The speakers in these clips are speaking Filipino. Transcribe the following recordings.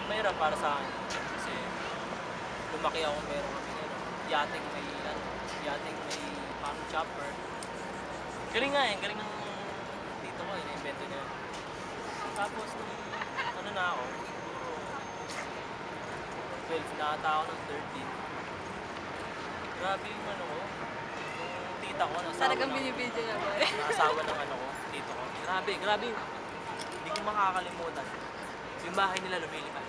mahirap para sa akin. Kasi lumaki ako meron kami ano, yating may parang chopper. Galing nga eh, galing ng tito ko, na-invento niya. Tapos nung ano na ako, 12 na ata ako ng 13. Grabe yung ano ko, yung tita ko, Talagang binibidyo na ba eh? naasawa ng ano ko, tito ko. Grabe, hindi ko makakalimutan. Yung bahay nila lumilipad.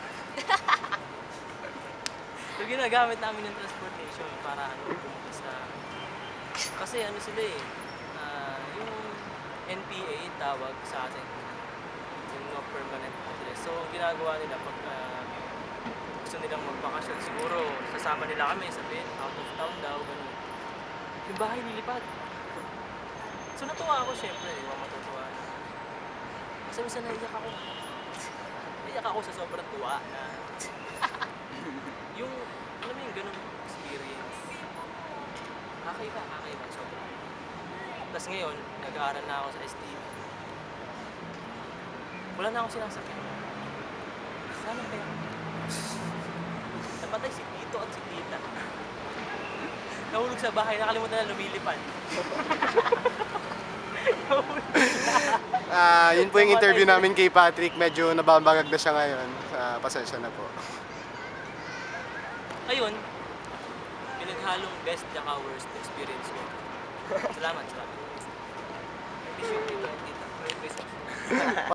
So ginagamit namin yung transportation para ano, pumunta sa... Kasi ano sila eh, yung NPA tawag sa atin, yung mga permanent address. So ang ginagawa nila pag gusto nilang magbakasyon, siguro sasama nila kami, sabihin out of town daw, ganun. Yung bahay nilipad. So natuwa ako syempre, di ba matutuwa na. Kasi minsan naiyak ako. Naiyak ako sa sobrang tuwa na yung, alam mo yung ganun experience. Kakaiba, sobrang. Tapos ngayon, nag-aaral na ako sa STM. Wala na akong sinasakyan. Sana kaya? Napatay si Tito at si Tita. Nahulog sa bahay, nakalimutan na lumilipad. Yun po yung interview namin kay Patrick. Medyo nababagag na siya ngayon. Pasensya na po. Ayun, pinaghalong best tsaka worst experience ko. Salamat. Miss you, Tito and Tita. Merry Christmas.